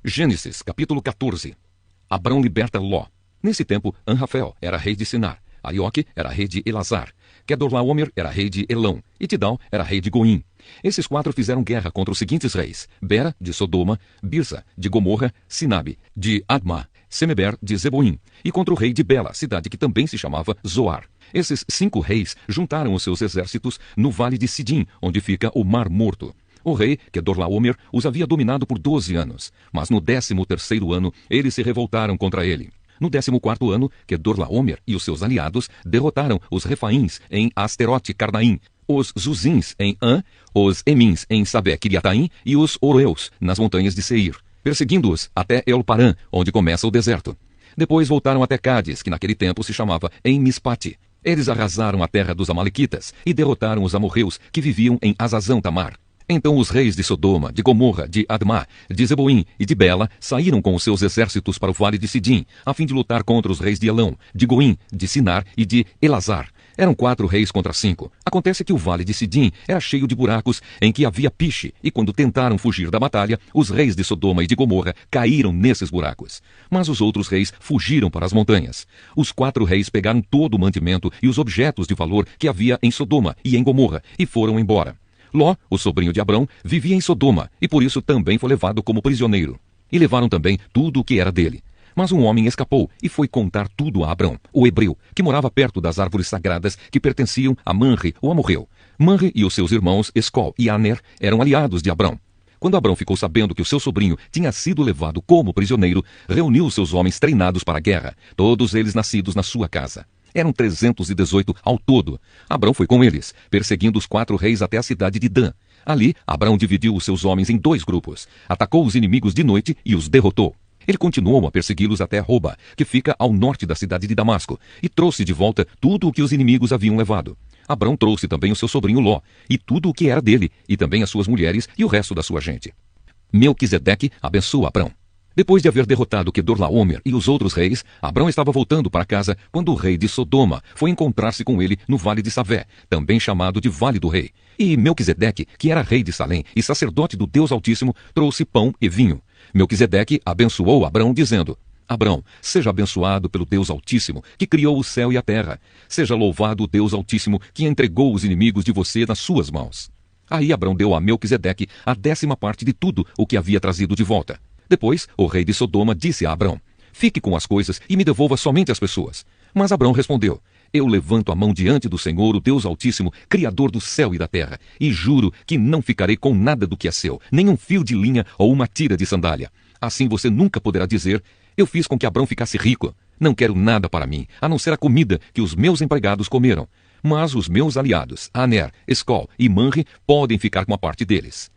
Gênesis, capítulo 14. Abrão liberta Ló. Nesse tempo, Anrafel era rei de Sinar, Arioque era rei de Elazar, Quedorlaomer era rei de Elão, e Tidal era rei de Goim. Esses quatro fizeram guerra contra os seguintes reis: Bera, de Sodoma, Birsa, de Gomorra, Sinabe, de Admá, Semeber, de Zeboim, e contra o rei de Bela, cidade que também se chamava Zoar. Esses 5 reis juntaram os seus exércitos no vale de Sidim, onde fica o Mar Morto. O rei, Quedorlaomer, os havia dominado por 12 anos, mas no 13º ano eles se revoltaram contra ele. No 14º ano, Quedorlaomer e os seus aliados derrotaram os Refaíns em Asterote Carnaim, os Zuzins em An, os Emins em Sabé-Kiriataim e os Oroeus nas montanhas de Seir, perseguindo-os até El-Parã, onde começa o deserto. Depois voltaram até Cádiz, que naquele tempo se chamava Em-Mispate. Eles arrasaram a terra dos Amalequitas e derrotaram os amorreus que viviam em Azazão-Tamar. Então os reis de Sodoma, de Gomorra, de Admá, de Zeboim e de Bela saíram com os seus exércitos para o vale de Sidim, a fim de lutar contra os reis de Elão, de Goim, de Sinar e de Elazar. Eram 4 reis contra 5. Acontece que o vale de Sidim era cheio de buracos em que havia piche, e quando tentaram fugir da batalha, os reis de Sodoma e de Gomorra caíram nesses buracos. Mas os outros reis fugiram para as montanhas. Os 4 reis pegaram todo o mantimento e os objetos de valor que havia em Sodoma e em Gomorra e foram embora. Ló, o sobrinho de Abrão, vivia em Sodoma, e por isso também foi levado como prisioneiro. E levaram também tudo o que era dele. Mas um homem escapou e foi contar tudo a Abrão, o hebreu, que morava perto das árvores sagradas que pertenciam a Manre, o amorreu. Manre e os seus irmãos Escol e Aner eram aliados de Abrão. Quando Abrão ficou sabendo que o seu sobrinho tinha sido levado como prisioneiro, reuniu seus homens treinados para a guerra, todos eles nascidos na sua casa. Eram 318 ao todo. Abrão foi com eles, perseguindo os 4 reis até a cidade de Dan. Ali, Abrão dividiu os seus homens em 2 grupos, atacou os inimigos de noite e os derrotou. Ele continuou a persegui-los até Roba, que fica ao norte da cidade de Damasco, e trouxe de volta tudo o que os inimigos haviam levado. Abrão trouxe também o seu sobrinho Ló, e tudo o que era dele, e também as suas mulheres e o resto da sua gente. Melquisedeque abençoou Abrão. Depois de haver derrotado Quedorlaomer e os outros reis, Abrão estava voltando para casa quando o rei de Sodoma foi encontrar-se com ele no vale de Savé, também chamado de Vale do Rei. E Melquisedeque, que era rei de Salém e sacerdote do Deus Altíssimo, trouxe pão e vinho. Melquisedeque abençoou Abrão, dizendo: Abrão, seja abençoado pelo Deus Altíssimo, que criou o céu e a terra. Seja louvado o Deus Altíssimo, que entregou os inimigos de você nas suas mãos. Aí Abrão deu a Melquisedeque a 10ª parte de tudo o que havia trazido de volta. Depois, o rei de Sodoma disse a Abrão: Fique com as coisas e me devolva somente as pessoas. Mas Abrão respondeu: Eu levanto a mão diante do Senhor, o Deus Altíssimo, Criador do céu e da terra, e juro que não ficarei com nada do que é seu, nem um fio de linha ou uma tira de sandália. Assim você nunca poderá dizer: Eu fiz com que Abrão ficasse rico. Não quero nada para mim, a não ser a comida que os meus empregados comeram. Mas os meus aliados, Aner, Escol e Manre, podem ficar com a parte deles.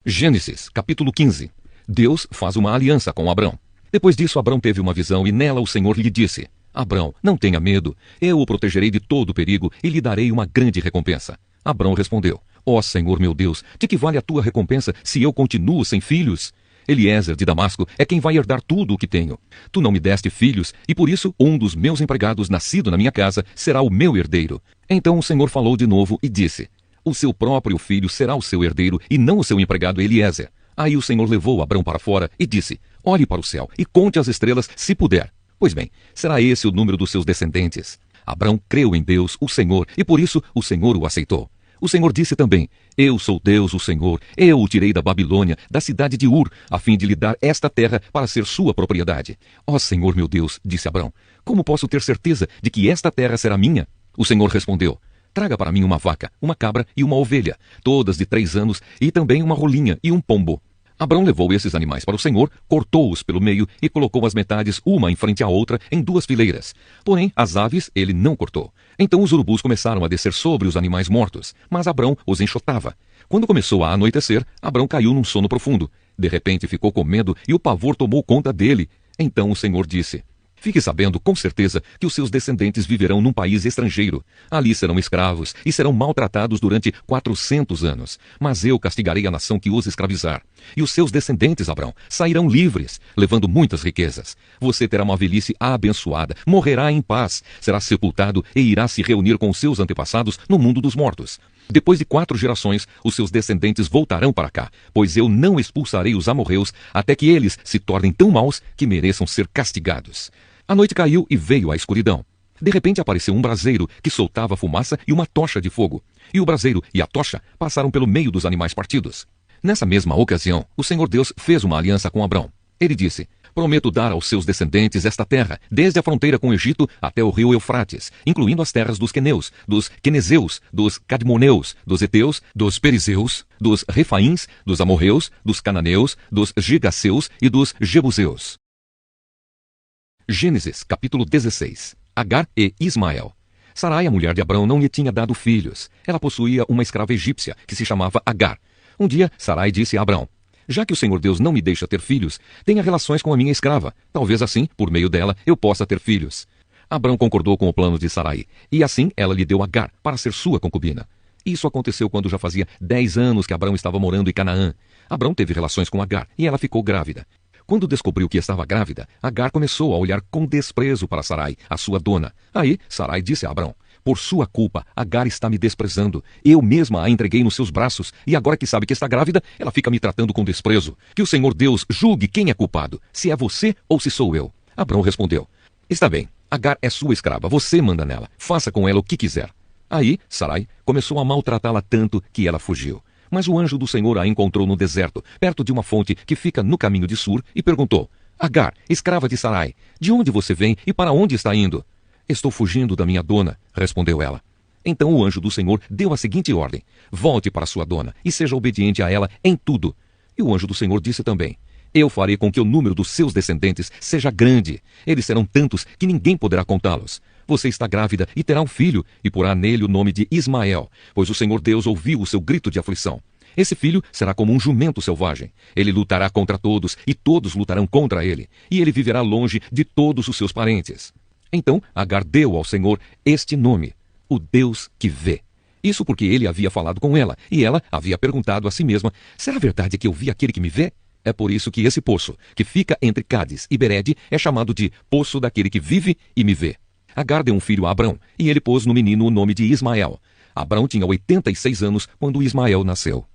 Gênesis, capítulo 15. Deus faz uma aliança com Abrão. Depois disso, Abrão teve uma visão e nela o Senhor lhe disse: Abrão, não tenha medo, eu o protegerei de todo o perigo e lhe darei uma grande recompensa. Abrão respondeu: Ó Senhor meu Deus, de que vale a tua recompensa se eu continuo sem filhos? Eliezer de Damasco é quem vai herdar tudo o que tenho. Tu não me deste filhos, e por isso um dos meus empregados nascido na minha casa será o meu herdeiro. Então o Senhor falou de novo e disse: O seu próprio filho será o seu herdeiro e não o seu empregado Eliezer. Aí o Senhor levou Abrão para fora e disse: Olhe para o céu e conte as estrelas, se puder. Pois bem, será esse o número dos seus descendentes. Abrão creu em Deus, o Senhor, e por isso o Senhor o aceitou. O Senhor disse também: Eu sou Deus, o Senhor. Eu o tirei da Babilônia, da cidade de Ur, a fim de lhe dar esta terra para ser sua propriedade. Ó Senhor meu Deus, disse Abrão, como posso ter certeza de que esta terra será minha? O Senhor respondeu: Traga para mim uma vaca, uma cabra e uma ovelha, todas de 3 anos, e também uma rolinha e um pombo. Abrão levou esses animais para o Senhor, cortou-os pelo meio e colocou as metades uma em frente à outra em 2 fileiras. Porém, as aves ele não cortou. Então os urubus começaram a descer sobre os animais mortos, mas Abrão os enxotava. Quando começou a anoitecer, Abrão caiu num sono profundo. De repente ficou com medo e o pavor tomou conta dele. Então o Senhor disse: Fique sabendo com certeza que os seus descendentes viverão num país estrangeiro. Ali serão escravos e serão maltratados durante 400 anos. Mas eu castigarei a nação que os escravizar. E os seus descendentes, Abrão, sairão livres, levando muitas riquezas. Você terá uma velhice abençoada, morrerá em paz, será sepultado e irá se reunir com os seus antepassados no mundo dos mortos. Depois de 4 gerações, os seus descendentes voltarão para cá, pois eu não expulsarei os amorreus até que eles se tornem tão maus que mereçam ser castigados. A noite caiu e veio a escuridão. De repente apareceu um braseiro que soltava fumaça e uma tocha de fogo. E o braseiro e a tocha passaram pelo meio dos animais partidos. Nessa mesma ocasião, o Senhor Deus fez uma aliança com Abrão. Ele disse: prometo dar aos seus descendentes esta terra, desde a fronteira com o Egito até o rio Eufrates, incluindo as terras dos queneus, dos quenezeus, dos cadmoneus, dos heteus, dos perizeus, dos refaíns, dos amorreus, dos cananeus, dos gigaseus e dos jebuseus. Gênesis, capítulo 16. Agar e Ismael. Sarai, a mulher de Abrão, não lhe tinha dado filhos. Ela possuía uma escrava egípcia, que se chamava Agar. Um dia, Sarai disse a Abrão: já que o Senhor Deus não me deixa ter filhos, tenha relações com a minha escrava. Talvez assim, por meio dela, eu possa ter filhos. Abrão concordou com o plano de Sarai, e assim ela lhe deu Agar para ser sua concubina. Isso aconteceu quando já fazia 10 anos que Abrão estava morando em Canaã. Abrão teve relações com Agar, e ela ficou grávida. Quando descobriu que estava grávida, Agar começou a olhar com desprezo para Sarai, a sua dona. Aí, Sarai disse a Abrão: por sua culpa, Agar está me desprezando. Eu mesma a entreguei nos seus braços, e agora que sabe que está grávida, ela fica me tratando com desprezo. Que o Senhor Deus julgue quem é culpado, se é você ou se sou eu. Abrão respondeu: está bem, Agar é sua escrava, você manda nela, faça com ela o que quiser. Aí, Sarai começou a maltratá-la tanto que ela fugiu. Mas o anjo do Senhor a encontrou no deserto, perto de uma fonte que fica no caminho de Sur, e perguntou: Agar, escrava de Sarai, de onde você vem e para onde está indo? Estou fugindo da minha dona, respondeu ela. Então o anjo do Senhor deu a seguinte ordem: volte para sua dona e seja obediente a ela em tudo. E o anjo do Senhor disse também: eu farei com que o número dos seus descendentes seja grande. Eles serão tantos que ninguém poderá contá-los. Você está grávida e terá um filho, e porá nele o nome de Ismael, pois o Senhor Deus ouviu o seu grito de aflição. Esse filho será como um jumento selvagem. Ele lutará contra todos, e todos lutarão contra ele. E ele viverá longe de todos os seus parentes. Então Agar deu ao Senhor este nome: o Deus que vê. Isso porque ele havia falado com ela, e ela havia perguntado a si mesma: será verdade que eu vi aquele que me vê? É por isso que esse poço, que fica entre Cádiz e Berede, é chamado de Poço daquele que vive e me vê. Agar deu um filho a Abrão, e ele pôs no menino o nome de Ismael. Abrão tinha 86 anos quando Ismael nasceu.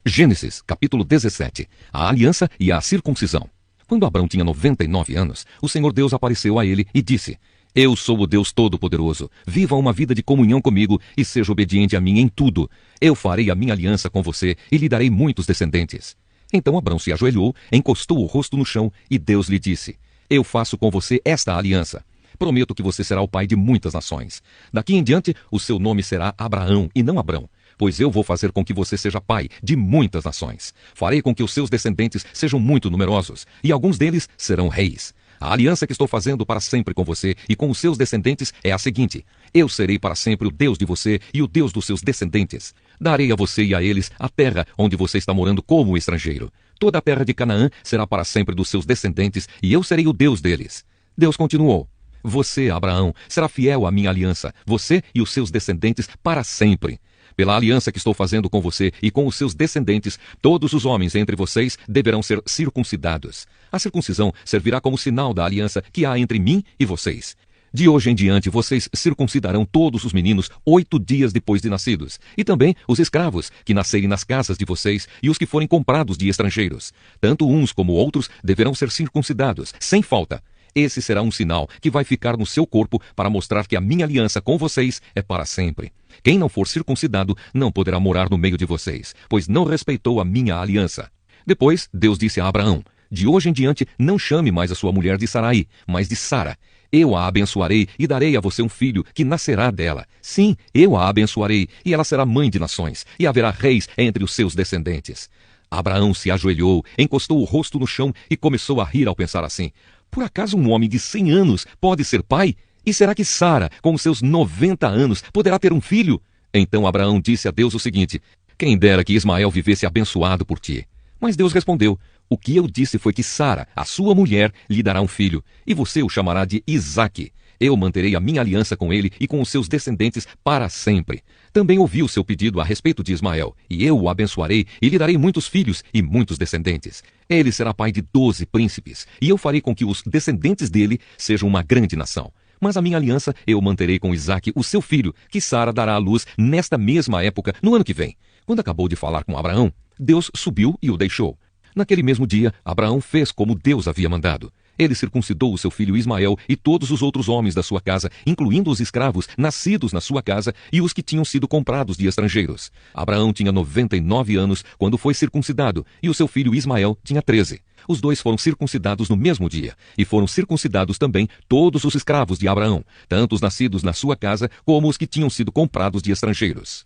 Gênesis, capítulo 17. A aliança e a circuncisão. Quando Abrão tinha 99 anos, o Senhor Deus apareceu a ele e disse: eu sou o Deus Todo-Poderoso. Viva uma vida de comunhão comigo e seja obediente a mim em tudo. Eu farei a minha aliança com você e lhe darei muitos descendentes. Então Abrão se ajoelhou, encostou o rosto no chão e Deus lhe disse: eu faço com você esta aliança. Prometo que você será o pai de muitas nações. Daqui em diante, o seu nome será Abraão e não Abrão, pois eu vou fazer com que você seja pai de muitas nações. Farei com que os seus descendentes sejam muito numerosos, e alguns deles serão reis. A aliança que estou fazendo para sempre com você e com os seus descendentes é a seguinte: eu serei para sempre o Deus de você e o Deus dos seus descendentes. Darei a você e a eles a terra onde você está morando como estrangeiro. Toda a terra de Canaã será para sempre dos seus descendentes, e eu serei o Deus deles. Deus continuou: você, Abraão, será fiel à minha aliança, você e os seus descendentes para sempre. Pela aliança que estou fazendo com você e com os seus descendentes, todos os homens entre vocês deverão ser circuncidados. A circuncisão servirá como sinal da aliança que há entre mim e vocês. De hoje em diante, vocês circuncidarão todos os meninos 8 dias depois de nascidos, e também os escravos que nascerem nas casas de vocês e os que forem comprados de estrangeiros. Tanto uns como outros deverão ser circuncidados, sem falta. Esse será um sinal que vai ficar no seu corpo para mostrar que a minha aliança com vocês é para sempre. Quem não for circuncidado não poderá morar no meio de vocês, pois não respeitou a minha aliança. Depois, Deus disse a Abraão: de hoje em diante, não chame mais a sua mulher de Sarai, mas de Sara. Eu a abençoarei e darei a você um filho que nascerá dela. Sim, eu a abençoarei, e ela será mãe de nações, e haverá reis entre os seus descendentes. Abraão se ajoelhou, encostou o rosto no chão e começou a rir ao pensar assim: por acaso um homem de 100 anos pode ser pai? E será que Sara, com seus 90 anos, poderá ter um filho? Então Abraão disse a Deus o seguinte: quem dera que Ismael vivesse abençoado por ti. Mas Deus respondeu: o que eu disse foi que Sara, a sua mulher, lhe dará um filho, e você o chamará de Isaque. Eu manterei a minha aliança com ele e com os seus descendentes para sempre. Também ouvi o seu pedido a respeito de Ismael, e eu o abençoarei e lhe darei muitos filhos e muitos descendentes. Ele será pai de 12 príncipes, e eu farei com que os descendentes dele sejam uma grande nação. Mas a minha aliança eu manterei com Isaque, o seu filho, que Sara dará à luz nesta mesma época, no ano que vem. Quando acabou de falar com Abraão, Deus subiu e o deixou. Naquele mesmo dia, Abraão fez como Deus havia mandado. Ele circuncidou o seu filho Ismael e todos os outros homens da sua casa, incluindo os escravos nascidos na sua casa e os que tinham sido comprados de estrangeiros. Abraão tinha 99 anos quando foi circuncidado e o seu filho Ismael tinha 13. Os dois foram circuncidados no mesmo dia, e foram circuncidados também todos os escravos de Abraão, tanto os nascidos na sua casa como os que tinham sido comprados de estrangeiros.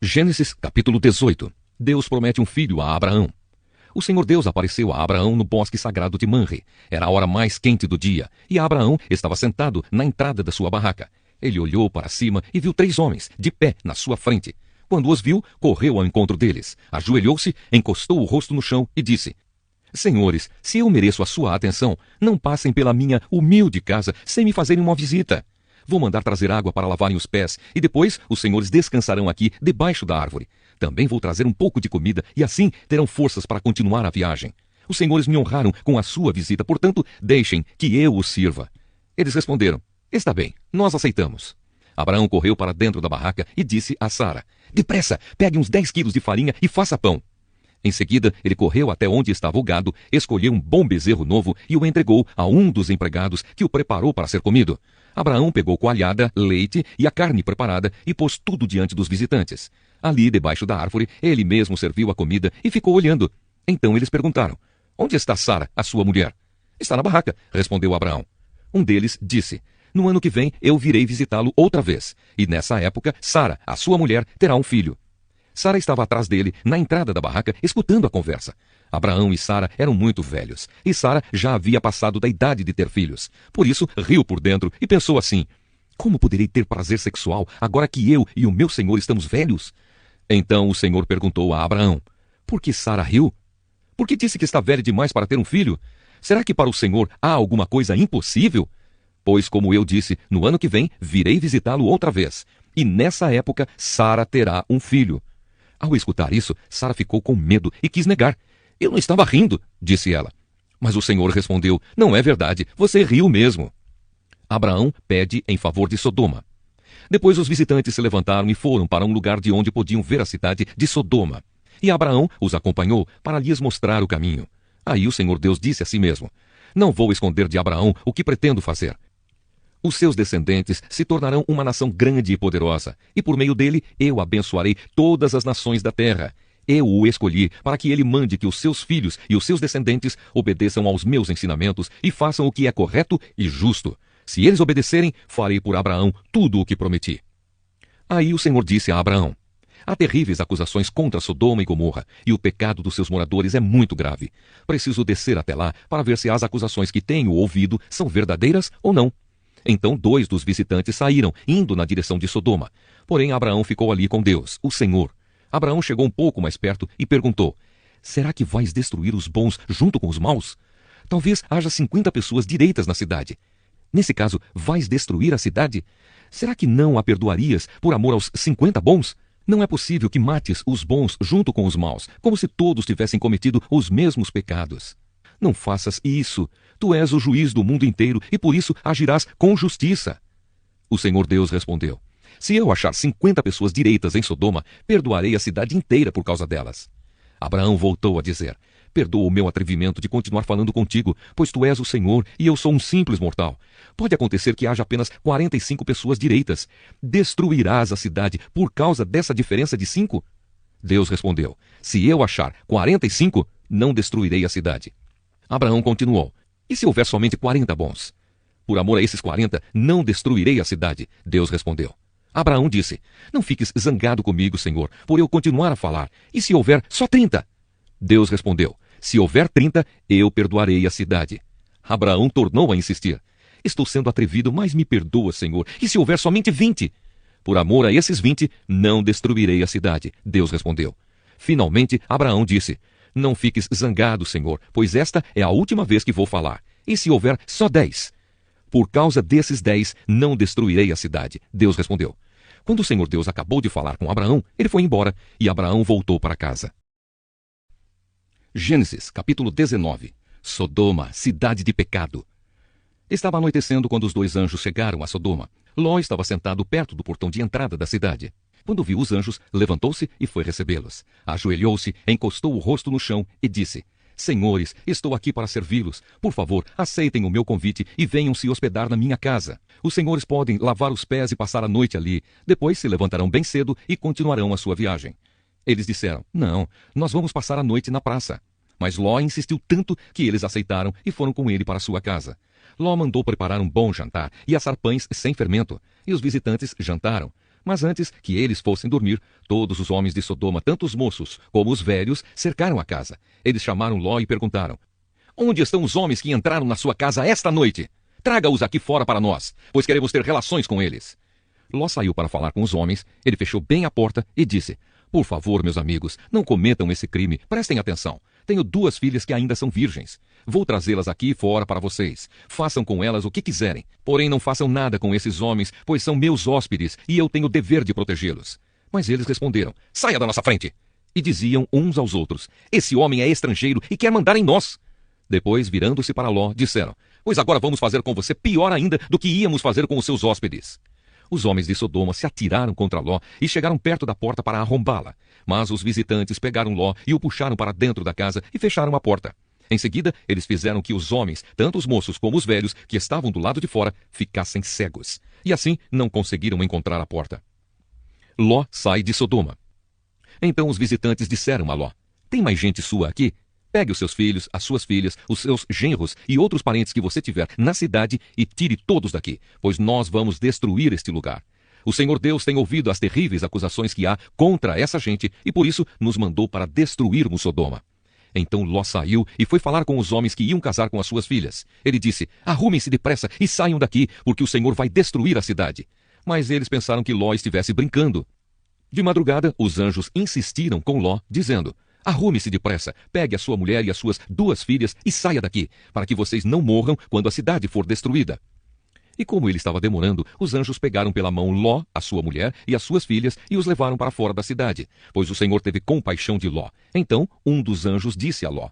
Gênesis capítulo 18. Deus promete um filho a Abraão. O Senhor Deus apareceu a Abraão no bosque sagrado de Manre. Era a hora mais quente do dia, e Abraão estava sentado na entrada da sua barraca. Ele olhou para cima e viu 3 homens, de pé, na sua frente. Quando os viu, correu ao encontro deles, ajoelhou-se, encostou o rosto no chão e disse: Senhores, se eu mereço a sua atenção, não passem pela minha humilde casa sem me fazerem uma visita. Vou mandar trazer água para lavarem os pés, e depois os senhores descansarão aqui debaixo da árvore. Também vou trazer um pouco de comida, e assim terão forças para continuar a viagem. Os senhores me honraram com a sua visita, portanto, deixem que eu os sirva. Eles responderam: Está bem, nós aceitamos. Abraão correu para dentro da barraca e disse a Sara: Depressa, pegue uns 10 quilos de farinha e faça pão. Em seguida, ele correu até onde estava o gado, escolheu um bom bezerro novo e o entregou a um dos empregados que o preparou para ser comido. Abraão pegou coalhada, leite e a carne preparada e pôs tudo diante dos visitantes. Ali, debaixo da árvore, ele mesmo serviu a comida e ficou olhando. Então eles perguntaram: Onde está Sara, a sua mulher? Está na barraca, respondeu Abraão. Um deles disse: No ano que vem eu virei visitá-lo outra vez, e nessa época Sara, a sua mulher, terá um filho. Sara estava atrás dele, na entrada da barraca, escutando a conversa. Abraão e Sara eram muito velhos, e Sara já havia passado da idade de ter filhos. Por isso, riu por dentro e pensou assim: Como poderei ter prazer sexual agora que eu e o meu senhor estamos velhos? Então o Senhor perguntou a Abraão: Por que Sara riu? Por que disse que está velha demais para ter um filho? Será que para o Senhor há alguma coisa impossível? Pois, como eu disse, no ano que vem virei visitá-lo outra vez, e nessa época Sara terá um filho. Ao escutar isso, Sara ficou com medo e quis negar. Eu não estava rindo, disse ela. Mas o Senhor respondeu: Não é verdade, você riu mesmo. Abraão pede em favor de Sodoma. Depois os visitantes se levantaram e foram para um lugar de onde podiam ver a cidade de Sodoma. E Abraão os acompanhou para lhes mostrar o caminho. Aí o Senhor Deus disse a si mesmo: Não vou esconder de Abraão o que pretendo fazer. Os seus descendentes se tornarão uma nação grande e poderosa, e por meio dele eu abençoarei todas as nações da terra. Eu o escolhi para que ele mande que os seus filhos e os seus descendentes obedeçam aos meus ensinamentos e façam o que é correto e justo. Se eles obedecerem, farei por Abraão tudo o que prometi. Aí o Senhor disse a Abraão: Há terríveis acusações contra Sodoma e Gomorra, e o pecado dos seus moradores é muito grave. Preciso descer até lá para ver se as acusações que tenho ouvido são verdadeiras ou não. Então 2 dos visitantes saíram, indo na direção de Sodoma. Porém Abraão ficou ali com Deus, o Senhor. Abraão chegou um pouco mais perto e perguntou: Será que vais destruir os bons junto com os maus? Talvez haja 50 pessoas direitas na cidade. Nesse caso, vais destruir a cidade? Será que não a perdoarias por amor aos 50 bons? Não é possível que mates os bons junto com os maus, como se todos tivessem cometido os mesmos pecados. Não faças isso. Tu és o juiz do mundo inteiro e por isso agirás com justiça. O Senhor Deus respondeu: Se eu achar 50 pessoas direitas em Sodoma, perdoarei a cidade inteira por causa delas. Abraão voltou a dizer: Perdoa o meu atrevimento de continuar falando contigo, pois tu és o Senhor e eu sou um simples mortal. Pode acontecer que haja apenas 45 pessoas direitas. Destruirás a cidade por causa dessa diferença de 5? Deus respondeu: Se eu achar 45, não destruirei a cidade. Abraão continuou: E se houver somente 40 bons? Por amor a esses 40, não destruirei a cidade. Deus respondeu. Abraão disse: Não fiques zangado comigo, Senhor, por eu continuar a falar. E se houver só 30? Deus respondeu: Se houver 30, eu perdoarei a cidade. Abraão tornou a insistir: Estou sendo atrevido, mas me perdoa, Senhor. E se houver somente 20? Por amor a esses 20, não destruirei a cidade. Deus respondeu. Finalmente, Abraão disse: Não fiques zangado, Senhor, pois esta é a última vez que vou falar. E se houver só 10? Por causa desses 10, não destruirei a cidade. Deus respondeu. Quando o Senhor Deus acabou de falar com Abraão, ele foi embora, e Abraão voltou para casa. Gênesis, capítulo 19. Sodoma, cidade de pecado. Estava anoitecendo quando os dois anjos chegaram a Sodoma. Ló estava sentado perto do portão de entrada da cidade. Quando viu os anjos, levantou-se e foi recebê-los. Ajoelhou-se, encostou o rosto no chão e disse: Senhores, estou aqui para servi-los. Por favor, aceitem o meu convite e venham se hospedar na minha casa. Os senhores podem lavar os pés e passar a noite ali. Depois se levantarão bem cedo e continuarão a sua viagem. Eles disseram: Não, nós vamos passar a noite na praça. Mas Ló insistiu tanto que eles aceitaram e foram com ele para sua casa. Ló mandou preparar um bom jantar e assar pães sem fermento, e os visitantes jantaram. Mas antes que eles fossem dormir, todos os homens de Sodoma, tanto os moços como os velhos, cercaram a casa. Eles chamaram Ló e perguntaram: Onde estão os homens que entraram na sua casa esta noite? Traga-os aqui fora para nós, pois queremos ter relações com eles. Ló saiu para falar com os homens, ele fechou bem a porta e disse: Por favor, meus amigos, não cometam esse crime, prestem atenção. Tenho 2 filhas que ainda são virgens. Vou trazê-las aqui fora para vocês. Façam com elas o que quiserem. Porém, não façam nada com esses homens, pois são meus hóspedes e eu tenho o dever de protegê-los. Mas eles responderam: Saia da nossa frente! E diziam uns aos outros: Esse homem é estrangeiro e quer mandar em nós. Depois, virando-se para Ló, disseram: Pois agora vamos fazer com você pior ainda do que íamos fazer com os seus hóspedes. Os homens de Sodoma se atiraram contra Ló e chegaram perto da porta para arrombá-la. Mas os visitantes pegaram Ló e o puxaram para dentro da casa e fecharam a porta. Em seguida, eles fizeram que os homens, tanto os moços como os velhos, que estavam do lado de fora, ficassem cegos. E assim não conseguiram encontrar a porta. Ló sai de Sodoma. Então os visitantes disseram a Ló: Tem mais gente sua aqui? Pegue os seus filhos, as suas filhas, os seus genros e outros parentes que você tiver na cidade e tire todos daqui, pois nós vamos destruir este lugar. O Senhor Deus tem ouvido as terríveis acusações que há contra essa gente e por isso nos mandou para destruirmos Sodoma. Então Ló saiu e foi falar com os homens que iam casar com as suas filhas. Ele disse: Arrumem-se depressa e saiam daqui, porque o Senhor vai destruir a cidade. Mas eles pensaram que Ló estivesse brincando. De madrugada, os anjos insistiram com Ló, dizendo: Arrume-se depressa, pegue a sua mulher e as suas 2 filhas e saia daqui, para que vocês não morram quando a cidade for destruída. E como ele estava demorando, os anjos pegaram pela mão Ló, a sua mulher e as suas filhas e os levaram para fora da cidade, pois o Senhor teve compaixão de Ló. Então um dos anjos disse a Ló: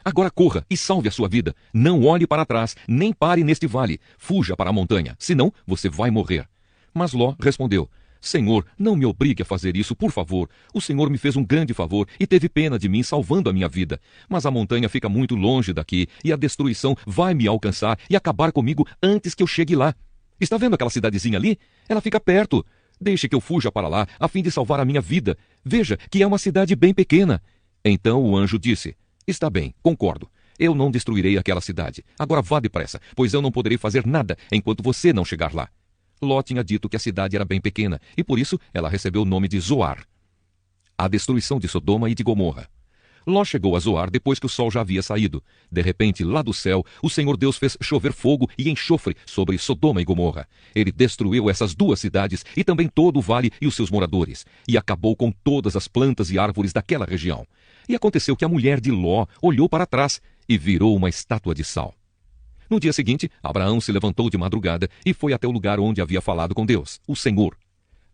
Agora corra e salve a sua vida. Não olhe para trás, nem pare neste vale. Fuja para a montanha, senão você vai morrer. Mas Ló respondeu: Senhor, não me obrigue a fazer isso, por favor. O Senhor me fez um grande favor e teve pena de mim, salvando a minha vida. Mas a montanha fica muito longe daqui e a destruição vai me alcançar e acabar comigo antes que eu chegue lá. Está vendo aquela cidadezinha ali? Ela fica perto. Deixe que eu fuja para lá, a fim de salvar a minha vida. Veja que é uma cidade bem pequena. Então o anjo disse: Está bem, concordo. Eu não destruirei aquela cidade. Agora vá depressa, pois eu não poderei fazer nada enquanto você não chegar lá. Ló tinha dito que a cidade era bem pequena, e por isso ela recebeu o nome de Zoar. A destruição de Sodoma e de Gomorra. Ló chegou a Zoar depois que o sol já havia saído. De repente, lá do céu, o Senhor Deus fez chover fogo e enxofre sobre Sodoma e Gomorra. Ele destruiu essas 2 cidades e também todo o vale e os seus moradores, e acabou com todas as plantas e árvores daquela região. E aconteceu que a mulher de Ló olhou para trás e virou uma estátua de sal. No dia seguinte, Abraão se levantou de madrugada e foi até o lugar onde havia falado com Deus, o Senhor.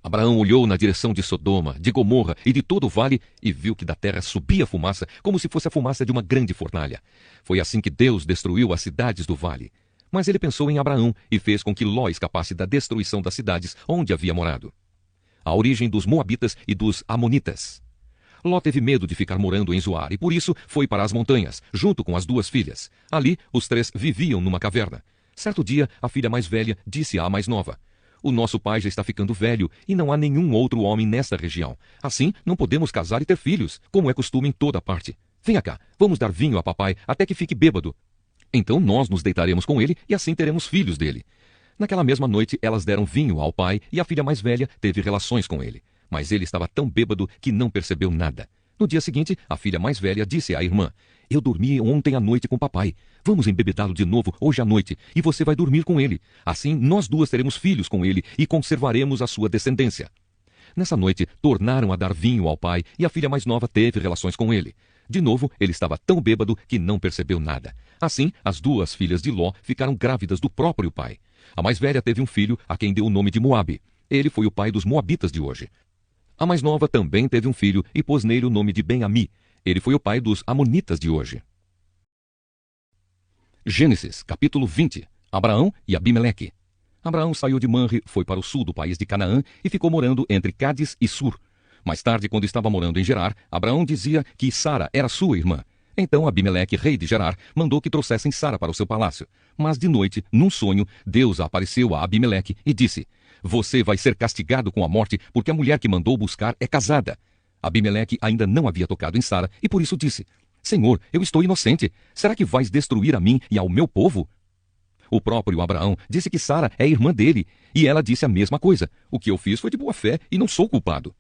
Abraão olhou na direção de Sodoma, de Gomorra e de todo o vale e viu que da terra subia fumaça, como se fosse a fumaça de uma grande fornalha. Foi assim que Deus destruiu as cidades do vale. Mas ele pensou em Abraão e fez com que Ló escapasse da destruição das cidades onde havia morado. A origem dos Moabitas e dos Amonitas. Ló teve medo de ficar morando em Zoar e por isso foi para as montanhas, junto com as 2 filhas. Ali, os 3 viviam numa caverna. Certo dia, a filha mais velha disse à mais nova: O nosso pai já está ficando velho e não há nenhum outro homem nesta região. Assim, não podemos casar e ter filhos, como é costume em toda parte. Venha cá, vamos dar vinho a papai até que fique bêbado. Então nós nos deitaremos com ele e assim teremos filhos dele. Naquela mesma noite, elas deram vinho ao pai e a filha mais velha teve relações com ele. Mas ele estava tão bêbado que não percebeu nada. No dia seguinte, a filha mais velha disse à irmã: Eu dormi ontem à noite com papai. Vamos embebedá-lo de novo hoje à noite, e você vai dormir com ele. Assim, nós 2 teremos filhos com ele e conservaremos a sua descendência. Nessa noite, tornaram a dar vinho ao pai e a filha mais nova teve relações com ele. De novo, ele estava tão bêbado que não percebeu nada. Assim, as 2 filhas de Ló ficaram grávidas do próprio pai. A mais velha teve um filho a quem deu o nome de Moabe. Ele foi o pai dos Moabitas de hoje. A mais nova também teve um filho e pôs nele o nome de Ben-Ami. Ele foi o pai dos Amonitas de hoje. Gênesis, capítulo 20. Abraão e Abimeleque. Abraão saiu de Manre, foi para o sul do país de Canaã e ficou morando entre Cádiz e Sur. Mais tarde, quando estava morando em Gerar, Abraão dizia que Sara era sua irmã. Então Abimeleque, rei de Gerar, mandou que trouxessem Sara para o seu palácio. Mas de noite, num sonho, Deus apareceu a Abimeleque e disse: Você vai ser castigado com a morte, porque a mulher que mandou buscar é casada. Abimeleque ainda não havia tocado em Sara e por isso disse: Senhor, eu estou inocente. Será que vais destruir a mim e ao meu povo? O próprio Abraão disse que Sara é irmã dele, e ela disse a mesma coisa. O que eu fiz foi de boa fé e não sou culpado.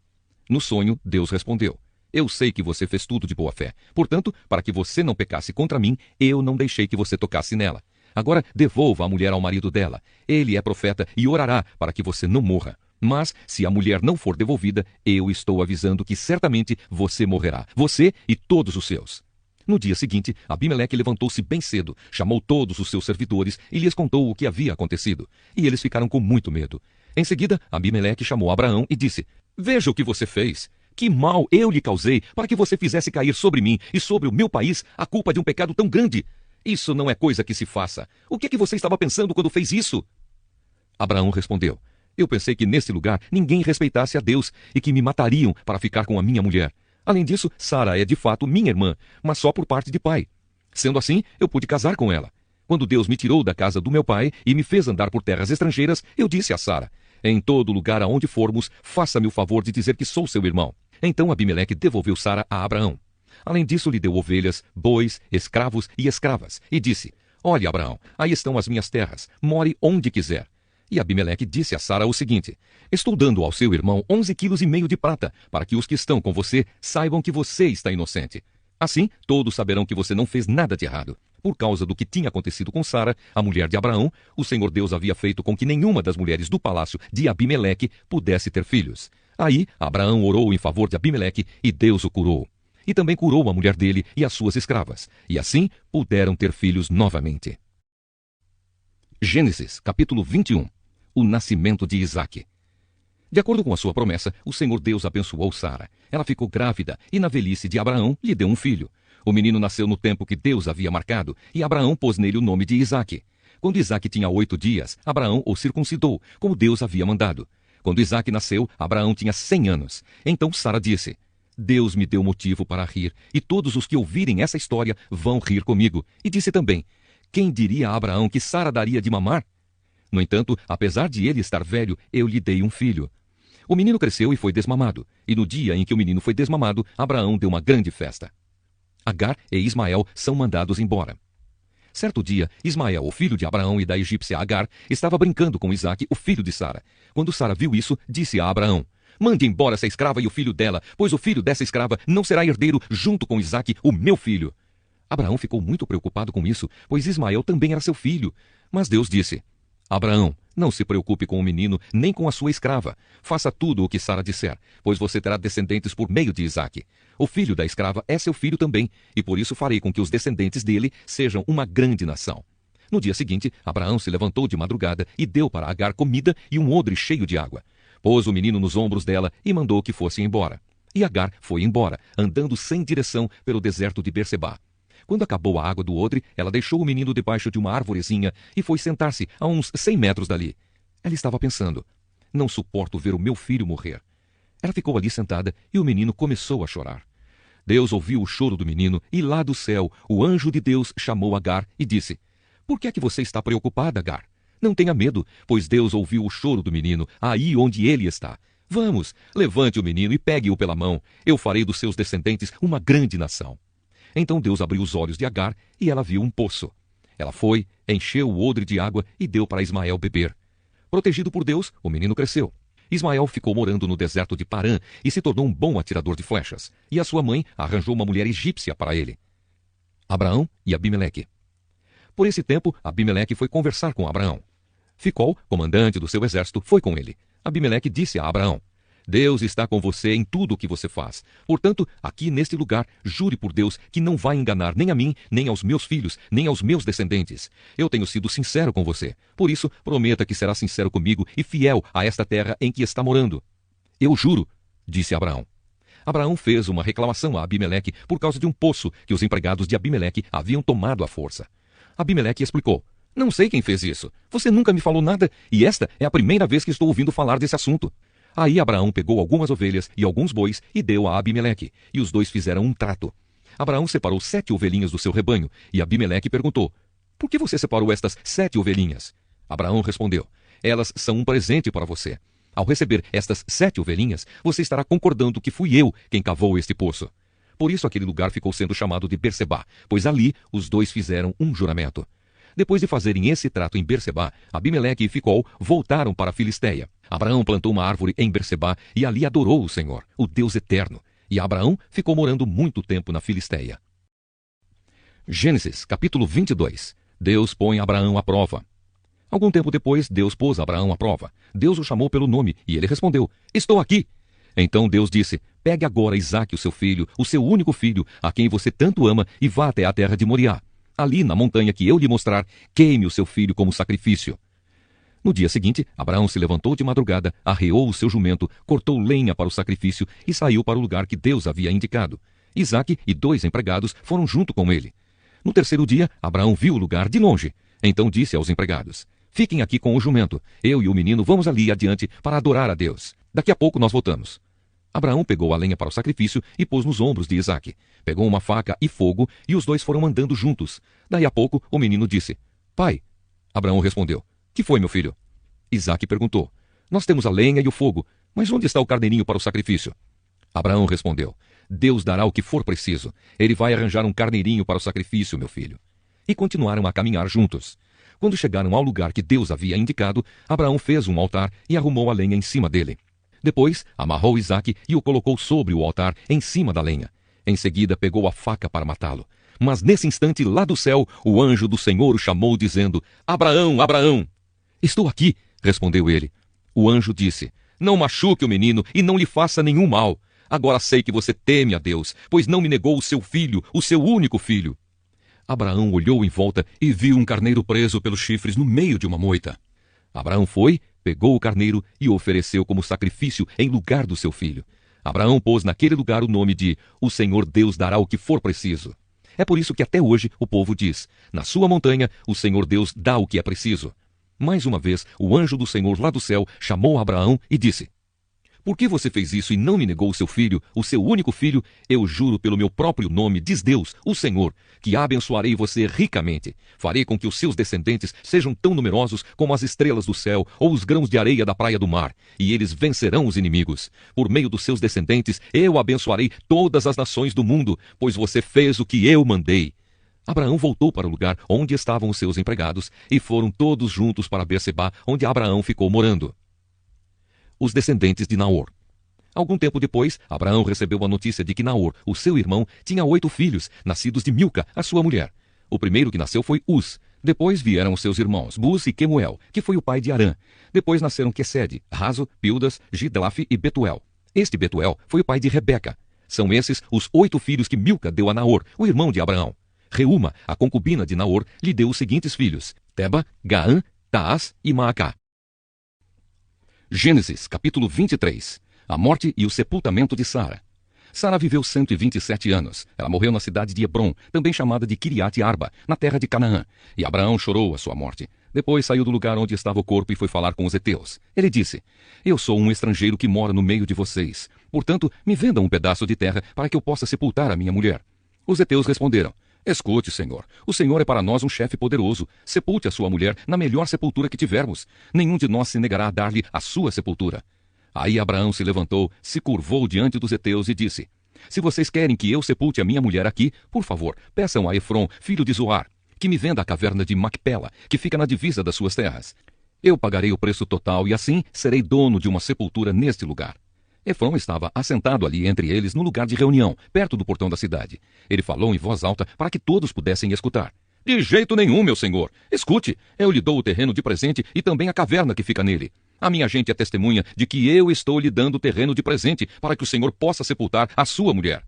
No sonho, Deus respondeu: Eu sei que você fez tudo de boa fé. Portanto, para que você não pecasse contra mim, eu não deixei que você tocasse nela. Agora, devolva a mulher ao marido dela. Ele é profeta e orará para que você não morra. Mas, se a mulher não for devolvida, eu estou avisando que certamente você morrerá, você e todos os seus. No dia seguinte, Abimeleque levantou-se bem cedo, chamou todos os seus servidores e lhes contou o que havia acontecido. E eles ficaram com muito medo. Em seguida, Abimeleque chamou Abraão e disse: Veja o que você fez. Que mal eu lhe causei para que você fizesse cair sobre mim e sobre o meu país a culpa de um pecado tão grande. Isso não é coisa que se faça. O que é que você estava pensando quando fez isso? Abraão respondeu: Eu pensei que nesse lugar ninguém respeitasse a Deus e que me matariam para ficar com a minha mulher. Além disso, Sara é de fato minha irmã, mas só por parte de pai. Sendo assim, eu pude casar com ela. Quando Deus me tirou da casa do meu pai e me fez andar por terras estrangeiras, eu disse a Sara: Em todo lugar aonde formos, faça-me o favor de dizer que sou seu irmão. Então Abimeleque devolveu Sara a Abraão. Além disso, lhe deu ovelhas, bois, escravos e escravas, e disse: Olhe, Abraão, aí estão as minhas terras, more onde quiser. E Abimeleque disse a Sara o seguinte: Estou dando ao seu irmão 11,5 quilos de prata, para que os que estão com você saibam que você está inocente. Assim, todos saberão que você não fez nada de errado. Por causa do que tinha acontecido com Sara, a mulher de Abraão, o Senhor Deus havia feito com que nenhuma das mulheres do palácio de Abimeleque pudesse ter filhos. Aí, Abraão orou em favor de Abimeleque e Deus o curou. E também curou a mulher dele e as suas escravas. E assim, puderam ter filhos novamente. Gênesis, capítulo 21. O nascimento de Isaque. De acordo com a sua promessa, o Senhor Deus abençoou Sara. Ela ficou grávida e na velhice de Abraão lhe deu um filho. O menino nasceu no tempo que Deus havia marcado e Abraão pôs nele o nome de Isaque. Quando Isaque tinha 8 dias, Abraão o circuncidou, como Deus havia mandado. Quando Isaque nasceu, Abraão tinha 100 anos. Então Sara disse: Deus me deu motivo para rir, e todos os que ouvirem essa história vão rir comigo. E disse também: Quem diria a Abraão que Sara daria de mamar? No entanto, apesar de ele estar velho, eu lhe dei um filho. O menino cresceu e foi desmamado. E no dia em que o menino foi desmamado, Abraão deu uma grande festa. Agar e Ismael são mandados embora. Certo dia, Ismael, o filho de Abraão e da egípcia Agar, estava brincando com Isaque, o filho de Sara. Quando Sara viu isso, disse a Abraão: Mande embora essa escrava e o filho dela, pois o filho dessa escrava não será herdeiro junto com Isaque, o meu filho. Abraão ficou muito preocupado com isso, pois Ismael também era seu filho. Mas Deus disse: Abraão, não se preocupe com o menino, nem com a sua escrava. Faça tudo o que Sara disser, pois você terá descendentes por meio de Isaque. O filho da escrava é seu filho também, e por isso farei com que os descendentes dele sejam uma grande nação. No dia seguinte, Abraão se levantou de madrugada e deu para Agar comida e um odre cheio de água. Pôs o menino nos ombros dela e mandou que fosse embora. E Agar foi embora, andando sem direção pelo deserto de Berseba. Quando acabou a água do odre, ela deixou o menino debaixo de uma arvorezinha e foi sentar-se a uns 100 metros dali. Ela estava pensando: Não suporto ver o meu filho morrer. Ela ficou ali sentada e o menino começou a chorar. Deus ouviu o choro do menino e lá do céu o anjo de Deus chamou Agar e disse: Por que é que você está preocupada, Agar? Não tenha medo, pois Deus ouviu o choro do menino aí onde ele está. Vamos, levante o menino e pegue-o pela mão. Eu farei dos seus descendentes uma grande nação. Então Deus abriu os olhos de Agar e ela viu um poço. Ela foi, encheu o odre de água e deu para Ismael beber. Protegido por Deus, o menino cresceu. Ismael ficou morando no deserto de Parã e se tornou um bom atirador de flechas. E a sua mãe arranjou uma mulher egípcia para ele. Abraão e Abimeleque. Por esse tempo, Abimeleque foi conversar com Abraão. Ficol, comandante do seu exército, foi com ele. Abimeleque disse a Abraão: Deus está com você em tudo o que você faz. Portanto, aqui neste lugar, jure por Deus que não vai enganar nem a mim, nem aos meus filhos, nem aos meus descendentes. Eu tenho sido sincero com você. Por isso, prometa que será sincero comigo e fiel a esta terra em que está morando. Eu juro, disse Abraão. Abraão fez uma reclamação a Abimeleque por causa de um poço que os empregados de Abimeleque haviam tomado à força. Abimeleque explicou: Não sei quem fez isso. Você nunca me falou nada, e esta é a primeira vez que estou ouvindo falar desse assunto. Aí Abraão pegou algumas ovelhas e alguns bois e deu a Abimeleque, e os dois fizeram um trato. Abraão separou 7 ovelhinhas do seu rebanho, e Abimeleque perguntou: por que você separou estas 7 ovelhinhas? Abraão respondeu: elas são um presente para você. Ao receber estas 7 ovelhinhas, você estará concordando que fui eu quem cavou este poço. Por isso aquele lugar ficou sendo chamado de Berseba, pois ali os dois fizeram um juramento. Depois de fazerem esse trato em Berseba, Abimeleque e Ficol voltaram para a Filisteia. Abraão plantou uma árvore em Berseba e ali adorou o Senhor, o Deus eterno. E Abraão ficou morando muito tempo na Filisteia. Gênesis, capítulo 22. Deus põe Abraão à prova. Algum tempo depois, Deus pôs Abraão à prova. Deus o chamou pelo nome e ele respondeu: estou aqui. Então Deus disse: pegue agora Isaque, o seu filho, o seu único filho, a quem você tanto ama, e vá até a terra de Moriá. Ali, na montanha que eu lhe mostrar, queime o seu filho como sacrifício. No dia seguinte, Abraão se levantou de madrugada, arreou o seu jumento, cortou lenha para o sacrifício e saiu para o lugar que Deus havia indicado. Isaque e 2 empregados foram junto com ele. No terceiro dia, Abraão viu o lugar de longe. Então disse aos empregados: fiquem aqui com o jumento. Eu e o menino vamos ali adiante para adorar a Deus. Daqui a pouco nós voltamos. Abraão pegou a lenha para o sacrifício e pôs nos ombros de Isaque. Pegou uma faca e fogo e os dois foram andando juntos. Daí a pouco o menino disse: pai. Abraão respondeu: que foi, meu filho? Isaque perguntou: nós temos a lenha e o fogo, mas onde está o carneirinho para o sacrifício? Abraão respondeu: Deus dará o que for preciso. Ele vai arranjar um carneirinho para o sacrifício, meu filho. E continuaram a caminhar juntos. Quando chegaram ao lugar que Deus havia indicado, Abraão fez um altar e arrumou a lenha em cima dele. Depois, amarrou Isaque e o colocou sobre o altar, em cima da lenha. Em seguida, pegou a faca para matá-lo. Mas nesse instante, lá do céu, o anjo do Senhor o chamou, dizendo: Abraão, Abraão! Estou aqui, respondeu ele. O anjo disse: não machuque o menino e não lhe faça nenhum mal. Agora sei que você teme a Deus, pois não me negou o seu filho, o seu único filho. Abraão olhou em volta e viu um carneiro preso pelos chifres no meio de uma moita. Abraão foi, pegou o carneiro e o ofereceu como sacrifício em lugar do seu filho. Abraão pôs naquele lugar o nome de O Senhor Deus dará o que for preciso. É por isso que até hoje o povo diz: na sua montanha o Senhor Deus dá o que é preciso. Mais uma vez, o anjo do Senhor lá do céu chamou Abraão e disse: por que você fez isso e não me negou o seu filho, o seu único filho? Eu juro pelo meu próprio nome, diz Deus, o Senhor, que abençoarei você ricamente. Farei com que os seus descendentes sejam tão numerosos como as estrelas do céu ou os grãos de areia da praia do mar, e eles vencerão os inimigos. Por meio dos seus descendentes, eu abençoarei todas as nações do mundo, pois você fez o que eu mandei. Abraão voltou para o lugar onde estavam os seus empregados, e foram todos juntos para Berseba, onde Abraão ficou morando. Os descendentes de Naor. Algum tempo depois, Abraão recebeu a notícia de que Naor, o seu irmão, tinha 8 filhos, nascidos de Milca, a sua mulher. O primeiro que nasceu foi Uz. Depois vieram seus irmãos, Buz e Quemuel, que foi o pai de Arã. Depois nasceram Quesede, Razo, Pildas, Gidlaf e Betuel. Este Betuel foi o pai de Rebeca. São esses os 8 filhos que Milca deu a Naor, o irmão de Abraão. Reúma, a concubina de Naor, lhe deu os seguintes filhos: Teba, Gaã, Taás e Maacá. Gênesis, capítulo 23. A morte e o sepultamento de Sara. Sara viveu 127 anos. Ela morreu na cidade de Hebrom, também chamada de Kiriat Arba, na terra de Canaã. E Abraão chorou a sua morte. Depois saiu do lugar onde estava o corpo e foi falar com os heteus. Ele disse: eu sou um estrangeiro que mora no meio de vocês. Portanto, me vendam um pedaço de terra para que eu possa sepultar a minha mulher. Os heteus responderam: escute, Senhor, o Senhor é para nós um chefe poderoso. Sepulte a sua mulher na melhor sepultura que tivermos. Nenhum de nós se negará a dar-lhe a sua sepultura. Aí Abraão se levantou, se curvou diante dos heteus e disse: se vocês querem que eu sepulte a minha mulher aqui, por favor, peçam a Efron, filho de Zoar, que me venda a caverna de Macpela, que fica na divisa das suas terras. Eu pagarei o preço total e assim serei dono de uma sepultura neste lugar. Efron estava assentado ali entre eles no lugar de reunião, perto do portão da cidade. Ele falou em voz alta para que todos pudessem escutar. De jeito nenhum, meu senhor. Escute, eu lhe dou o terreno de presente e também a caverna que fica nele. A minha gente é testemunha de que eu estou lhe dando o terreno de presente para que o senhor possa sepultar a sua mulher.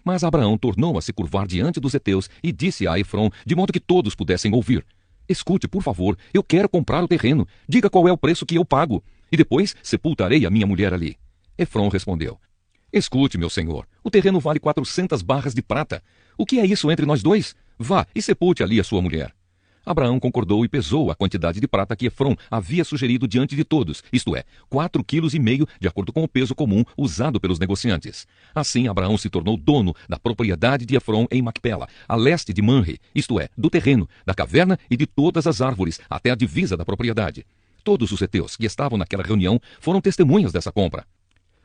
Mas Abraão tornou a se curvar diante dos heteus e disse a Efron, de modo que todos pudessem ouvir: escute, por favor, eu quero comprar o terreno. Diga qual é o preço que eu pago, e depois sepultarei a minha mulher ali. Efron respondeu: escute, meu senhor, o terreno vale 400 barras de prata. O que é isso entre nós dois? Vá e sepulte ali a sua mulher. Abraão concordou e pesou a quantidade de prata que Efrom havia sugerido diante de todos, isto é, 4,5 quilos, de acordo com o peso comum usado pelos negociantes. Assim, Abraão se tornou dono da propriedade de Efrom em Macpela, a leste de Manre, isto é, do terreno, da caverna e de todas as árvores, até a divisa da propriedade. Todos os heteus que estavam naquela reunião foram testemunhas dessa compra.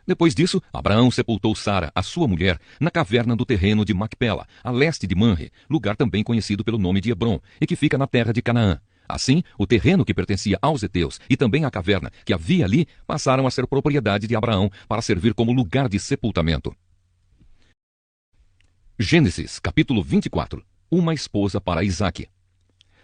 Depois disso, Abraão sepultou Sara, a sua mulher, na caverna do terreno de Macpela, a leste de Manre, lugar também conhecido pelo nome de Hebrom, e que fica na terra de Canaã. Assim, o terreno que pertencia aos heteus e também a caverna que havia ali passaram a ser propriedade de Abraão para servir como lugar de sepultamento. Gênesis, capítulo 24. Uma esposa para Isaque.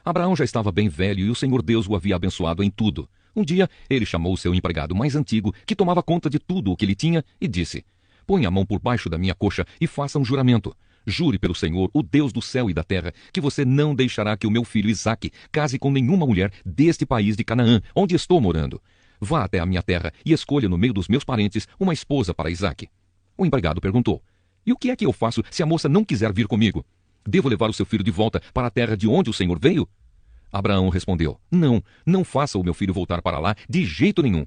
Abraão já estava bem velho e o Senhor Deus o havia abençoado em tudo. Um dia, ele chamou o seu empregado mais antigo, que tomava conta de tudo o que ele tinha, e disse: "Põe a mão por baixo da minha coxa e faça um juramento. Jure pelo Senhor, o Deus do céu e da terra, que você não deixará que o meu filho Isaque case com nenhuma mulher deste país de Canaã, onde estou morando. Vá até a minha terra e escolha no meio dos meus parentes uma esposa para Isaque." O empregado perguntou: "E o que é que eu faço se a moça não quiser vir comigo? Devo levar o seu filho de volta para a terra de onde o Senhor veio?" Abraão respondeu: Não faça o meu filho voltar para lá de jeito nenhum.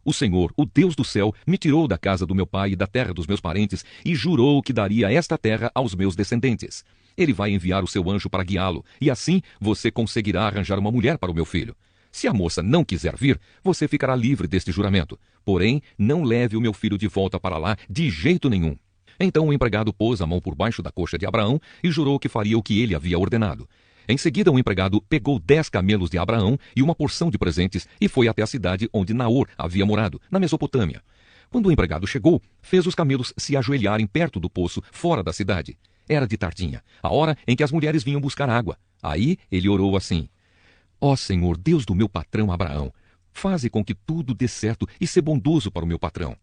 O Senhor, o Deus do céu, me tirou da casa do meu pai e da terra dos meus parentes e jurou que daria esta terra aos meus descendentes. Ele vai enviar o seu anjo para guiá-lo, e assim você conseguirá arranjar uma mulher para o meu filho. Se a moça não quiser vir, você ficará livre deste juramento. Porém, não leve o meu filho de volta para lá de jeito nenhum. Então o empregado pôs a mão por baixo da coxa de Abraão e jurou que faria o que ele havia ordenado. Em seguida, o empregado pegou 10 camelos de Abraão e uma porção de presentes e foi até a cidade onde Naor havia morado, na Mesopotâmia. Quando o empregado chegou, fez os camelos se ajoelharem perto do poço, fora da cidade. Era de tardinha, a hora em que as mulheres vinham buscar água. Aí ele orou assim: "Ó Senhor, Deus do meu patrão Abraão, faze com que tudo dê certo e sê bondoso para o meu patrão.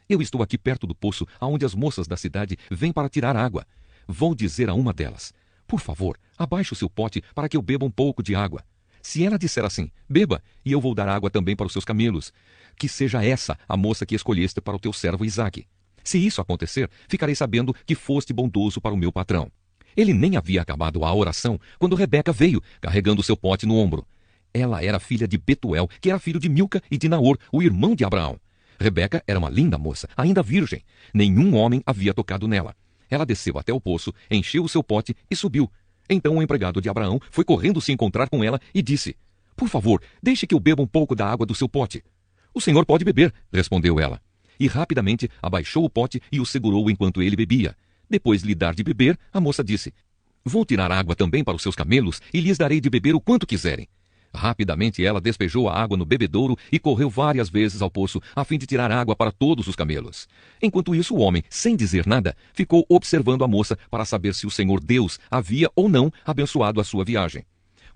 Eu estou aqui perto do poço, aonde as moças da cidade vêm para tirar água. Vou dizer a uma delas: por favor, abaixe o seu pote para que eu beba um pouco de água. Se ela disser assim: beba, e eu vou dar água também para os seus camelos, que seja essa a moça que escolheste para o teu servo Isaque. Se isso acontecer, ficarei sabendo que foste bondoso para o meu patrão." Ele nem havia acabado a oração quando Rebeca veio, carregando o seu pote no ombro. Ela era filha de Betuel, que era filho de Milca e de Naor, o irmão de Abraão. Rebeca era uma linda moça, ainda virgem. Nenhum homem havia tocado nela. Ela desceu até o poço, encheu o seu pote e subiu. Então o empregado de Abraão foi correndo se encontrar com ela e disse: "Por favor, deixe que eu beba um pouco da água do seu pote." "O senhor pode beber", respondeu ela. E rapidamente abaixou o pote e o segurou enquanto ele bebia. Depois de lhe dar de beber, a moça disse: "Vou tirar água também para os seus camelos e lhes darei de beber o quanto quiserem." Rapidamente ela despejou a água no bebedouro e correu várias vezes ao poço, a fim de tirar água para todos os camelos. Enquanto isso, o homem, sem dizer nada, ficou observando a moça para saber se o Senhor Deus havia ou não abençoado a sua viagem.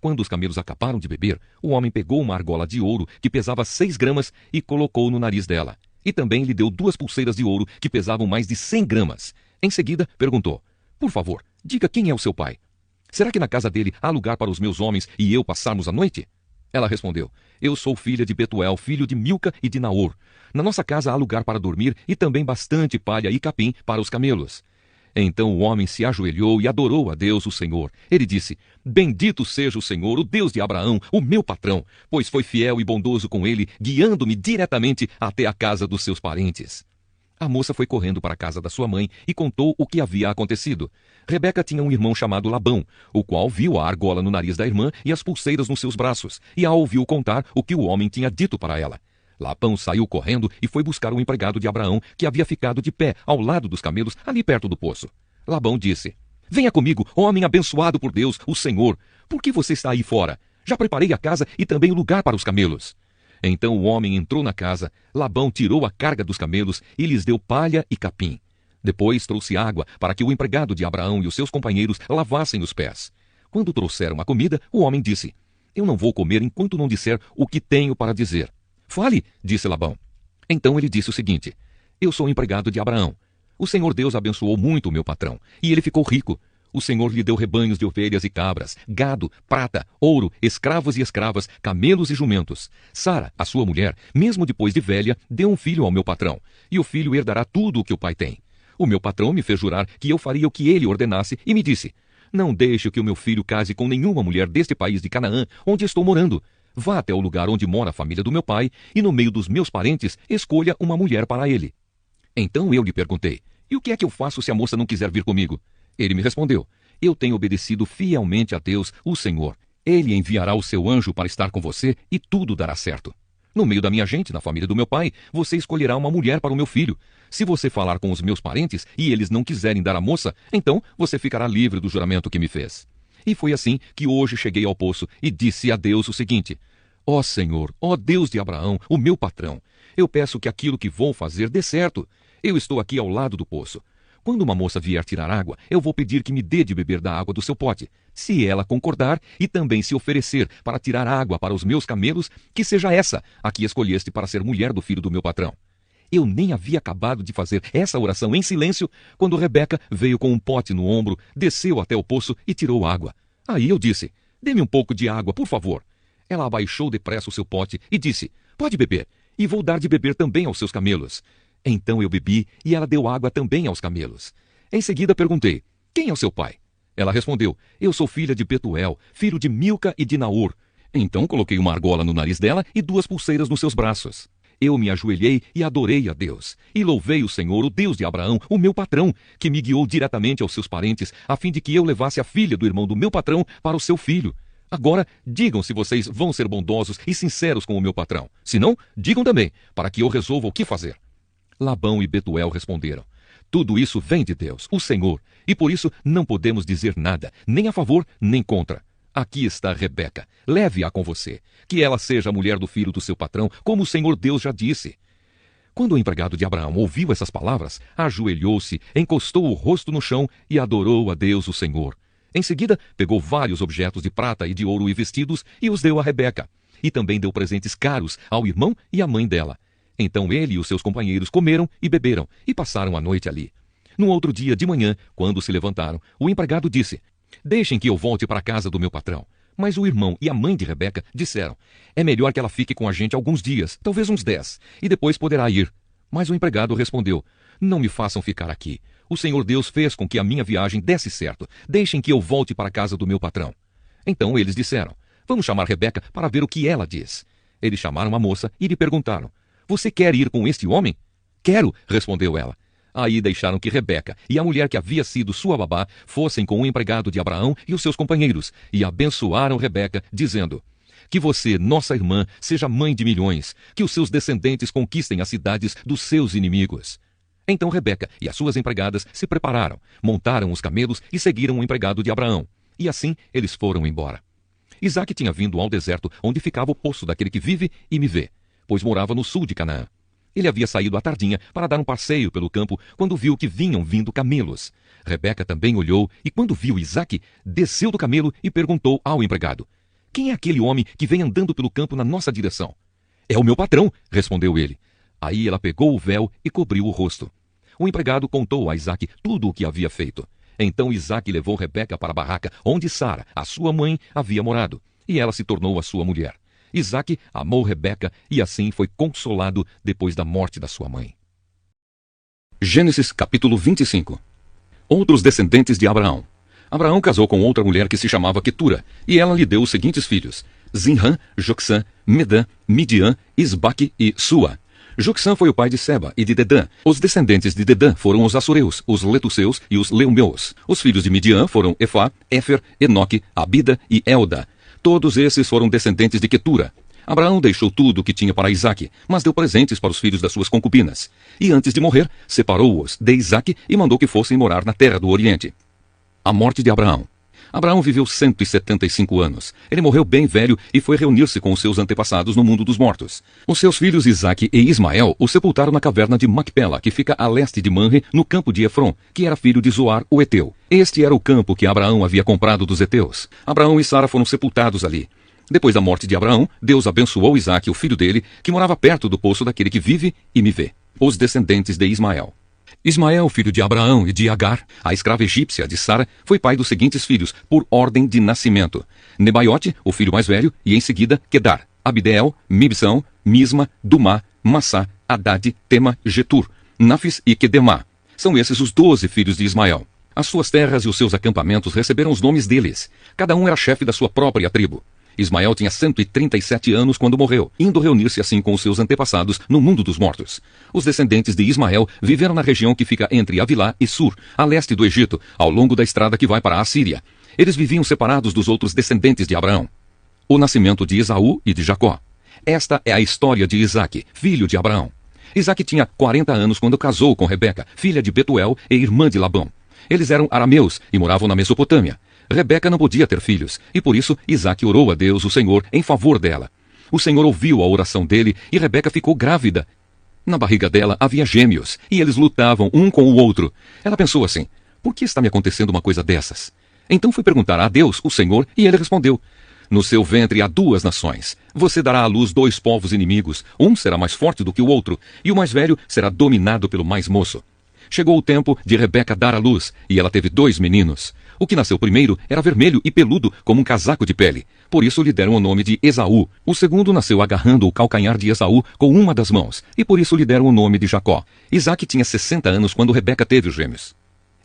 Quando os camelos acabaram de beber, o homem pegou uma argola de ouro que pesava 6 gramas e colocou no nariz dela. E também lhe deu 2 pulseiras de ouro que pesavam mais de 100 gramas. Em seguida, perguntou: "Por favor, diga quem é o seu pai. Será que na casa dele há lugar para os meus homens e eu passarmos a noite?" Ela respondeu: "Eu sou filha de Betuel, filho de Milca e de Naor. Na nossa casa há lugar para dormir e também bastante palha e capim para os camelos." Então o homem se ajoelhou e adorou a Deus, o Senhor. Ele disse: "Bendito seja o Senhor, o Deus de Abraão, o meu patrão, pois foi fiel e bondoso com ele, guiando-me diretamente até a casa dos seus parentes." A moça foi correndo para a casa da sua mãe e contou o que havia acontecido. Rebeca tinha um irmão chamado Labão, o qual viu a argola no nariz da irmã e as pulseiras nos seus braços, e a ouviu contar o que o homem tinha dito para ela. Labão saiu correndo e foi buscar o empregado de Abraão, que havia ficado de pé ao lado dos camelos, ali perto do poço. Labão disse: "Venha comigo, homem abençoado por Deus, o Senhor. Por que você está aí fora? Já preparei a casa e também o lugar para os camelos." Então o homem entrou na casa, Labão tirou a carga dos camelos e lhes deu palha e capim. Depois trouxe água para que o empregado de Abraão e os seus companheiros lavassem os pés. Quando trouxeram a comida, o homem disse: "Eu não vou comer enquanto não disser o que tenho para dizer." "Fale", disse Labão. Então ele disse o seguinte: "Eu sou empregado de Abraão. O Senhor Deus abençoou muito o meu patrão, e ele ficou rico. O Senhor lhe deu rebanhos de ovelhas e cabras, gado, prata, ouro, escravos e escravas, camelos e jumentos. Sara, a sua mulher, mesmo depois de velha, deu um filho ao meu patrão, e o filho herdará tudo o que o pai tem. O meu patrão me fez jurar que eu faria o que ele ordenasse e me disse: Não deixe que o meu filho case com nenhuma mulher deste país de Canaã, onde estou morando. Vá até o lugar onde mora a família do meu pai, e no meio dos meus parentes, escolha uma mulher para ele. Então eu lhe perguntei, e o que é que eu faço se a moça não quiser vir comigo? Ele me respondeu, eu tenho obedecido fielmente a Deus, o Senhor. Ele enviará o seu anjo para estar com você, e tudo dará certo. No meio da minha gente, na família do meu pai, você escolherá uma mulher para o meu filho. Se você falar com os meus parentes, e eles não quiserem dar a moça, então você ficará livre do juramento que me fez. E foi assim que hoje cheguei ao poço e disse a Deus o seguinte, ó Senhor, ó Deus de Abraão, o meu patrão, eu peço que aquilo que vou fazer dê certo. Eu estou aqui ao lado do poço. Quando uma moça vier tirar água, eu vou pedir que me dê de beber da água do seu pote. Se ela concordar e também se oferecer para tirar água para os meus camelos, que seja essa a que escolheste para ser mulher do filho do meu patrão. Eu nem havia acabado de fazer essa oração em silêncio, quando Rebeca veio com um pote no ombro, desceu até o poço e tirou água. Aí eu disse, dê-me um pouco de água, por favor. Ela abaixou depressa o seu pote e disse, pode beber, e vou dar de beber também aos seus camelos. Então eu bebi, e ela deu água também aos camelos. Em seguida perguntei, quem é o seu pai? Ela respondeu, eu sou filha de Betuel, filho de Milca e de Naor. Então coloquei uma argola no nariz dela e 2 pulseiras nos seus braços. Eu me ajoelhei e adorei a Deus, e louvei o Senhor, o Deus de Abraão, o meu patrão, que me guiou diretamente aos seus parentes, a fim de que eu levasse a filha do irmão do meu patrão para o seu filho. Agora, digam se vocês vão ser bondosos e sinceros com o meu patrão. Se não, digam também, para que eu resolva o que fazer. Labão e Betuel responderam, tudo isso vem de Deus, o Senhor, e por isso não podemos dizer nada, nem a favor, nem contra. Aqui está Rebeca, leve-a com você, que ela seja a mulher do filho do seu patrão, como o Senhor Deus já disse. Quando o empregado de Abraão ouviu essas palavras, ajoelhou-se, encostou o rosto no chão e adorou a Deus o Senhor. Em seguida, pegou vários objetos de prata e de ouro e vestidos e os deu a Rebeca, e também deu presentes caros ao irmão e à mãe dela. Então ele e os seus companheiros comeram e beberam, e passaram a noite ali. No outro dia de manhã, quando se levantaram, o empregado disse, deixem que eu volte para a casa do meu patrão. Mas o irmão e a mãe de Rebeca disseram, é melhor que ela fique com a gente alguns dias, talvez uns 10, e depois poderá ir. Mas o empregado respondeu, não me façam ficar aqui. O Senhor Deus fez com que a minha viagem desse certo. Deixem que eu volte para a casa do meu patrão. Então eles disseram, vamos chamar Rebeca para ver o que ela diz. Eles chamaram a moça e lhe perguntaram, você quer ir com este homem? Quero, respondeu ela. Aí deixaram que Rebeca e a mulher que havia sido sua babá fossem com o empregado de Abraão e os seus companheiros, e abençoaram Rebeca, dizendo, que você, nossa irmã, seja mãe de milhões, que os seus descendentes conquistem as cidades dos seus inimigos. Então Rebeca e as suas empregadas se prepararam, montaram os camelos e seguiram o empregado de Abraão. E assim eles foram embora. Isaque tinha vindo ao deserto, onde ficava o poço daquele que vive e me vê, pois morava no sul de Canaã. Ele havia saído à tardinha para dar um passeio pelo campo, quando viu que vinham vindo camelos. Rebeca também olhou, e quando viu Isaque, desceu do camelo e perguntou ao empregado, quem é aquele homem que vem andando pelo campo na nossa direção? É o meu patrão, respondeu ele. Aí ela pegou o véu e cobriu o rosto. O empregado contou a Isaque tudo o que havia feito. Então Isaque levou Rebeca para a barraca onde Sara, a sua mãe, havia morado, e ela se tornou a sua mulher. Isaque amou Rebeca e assim foi consolado depois da morte da sua mãe. Gênesis capítulo 25. Outros descendentes de Abraão. Abraão casou com outra mulher que se chamava Quetura, e ela lhe deu os seguintes filhos, Zinrã, Joksã, Medã, Midian, Isbaque e Sua. Joksã foi o pai de Seba e de Dedã. Os descendentes de Dedã foram os assureus, os letuseus e os leumeus. Os filhos de Midian foram Efá, Éfer, Enoque, Abida e Elda. Todos esses foram descendentes de Quetura. Abraão deixou tudo o que tinha para Isaque, mas deu presentes para os filhos das suas concubinas. E antes de morrer, separou-os de Isaque e mandou que fossem morar na terra do Oriente. A morte de Abraão. Abraão viveu 175 anos. Ele morreu bem velho e foi reunir-se com os seus antepassados no mundo dos mortos. Os seus filhos Isaque e Ismael o sepultaram na caverna de Macpela, que fica a leste de Manre, no campo de Efron, que era filho de Zoar, o Eteu. Este era o campo que Abraão havia comprado dos Eteus. Abraão e Sara foram sepultados ali. Depois da morte de Abraão, Deus abençoou Isaque, o filho dele, que morava perto do poço daquele que vive e me vê. Os descendentes de Ismael. Ismael, filho de Abraão e de Agar, a escrava egípcia de Sara, foi pai dos seguintes filhos, por ordem de nascimento. Nebaiote, o filho mais velho, e em seguida Quedar, Abideel, Mibsão, Misma, Dumá, Massá, Haddad, Tema, Getur, Nafis e Quedemá. São esses os 12 filhos de Ismael. As suas terras e os seus acampamentos receberam os nomes deles. Cada um era chefe da sua própria tribo. Ismael tinha 137 anos quando morreu, indo reunir-se assim com os seus antepassados no mundo dos mortos. Os descendentes de Ismael viveram na região que fica entre Avilá e Sur, a leste do Egito, ao longo da estrada que vai para a Assíria. Eles viviam separados dos outros descendentes de Abraão. O nascimento de Esaú e de Jacó. Esta é a história de Isaque, filho de Abraão. Isaque tinha 40 anos quando casou com Rebeca, filha de Betuel e irmã de Labão. Eles eram arameus e moravam na Mesopotâmia. Rebeca não podia ter filhos, e por isso Isaque orou a Deus, o Senhor, em favor dela. O Senhor ouviu a oração dele e Rebeca ficou grávida. Na barriga dela havia gêmeos, e eles lutavam um com o outro. Ela pensou assim, por que está me acontecendo uma coisa dessas? Então foi perguntar a Deus, o Senhor, e ele respondeu, no seu ventre há 2 nações. Você dará à luz 2 povos inimigos. Um será mais forte do que o outro, e o mais velho será dominado pelo mais moço. Chegou o tempo de Rebeca dar à luz, e ela teve 2 meninos. O que nasceu primeiro era vermelho e peludo como um casaco de pele. Por isso lhe deram o nome de Esaú. O segundo nasceu agarrando o calcanhar de Esaú com uma das mãos, e por isso lhe deram o nome de Jacó. Isaque tinha 60 anos quando Rebeca teve os gêmeos.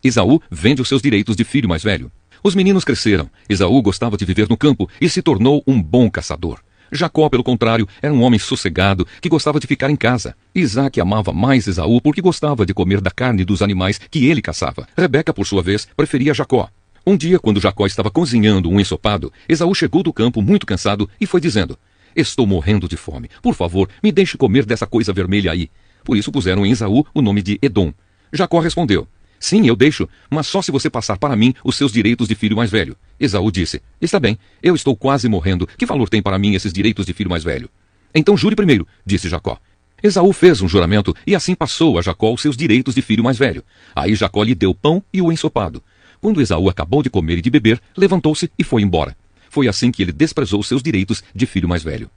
Esaú vende os seus direitos de filho mais velho. Os meninos cresceram. Esaú gostava de viver no campo e se tornou um bom caçador. Jacó, pelo contrário, era um homem sossegado que gostava de ficar em casa. Isaque amava mais Esaú porque gostava de comer da carne dos animais que ele caçava. Rebeca, por sua vez, preferia Jacó. Um dia, quando Jacó estava cozinhando um ensopado, Esaú chegou do campo muito cansado e foi dizendo, estou morrendo de fome. Por favor, me deixe comer dessa coisa vermelha aí. Por isso puseram em Esaú o nome de Edom. Jacó respondeu, sim, eu deixo, mas só se você passar para mim os seus direitos de filho mais velho. Esaú disse, está bem, eu estou quase morrendo. Que valor tem para mim esses direitos de filho mais velho? Então jure primeiro, disse Jacó. Esaú fez um juramento e assim passou a Jacó os seus direitos de filho mais velho. Aí Jacó lhe deu pão e o ensopado. Quando Esaú acabou de comer e de beber, levantou-se e foi embora. Foi assim que ele desprezou seus direitos de filho mais velho.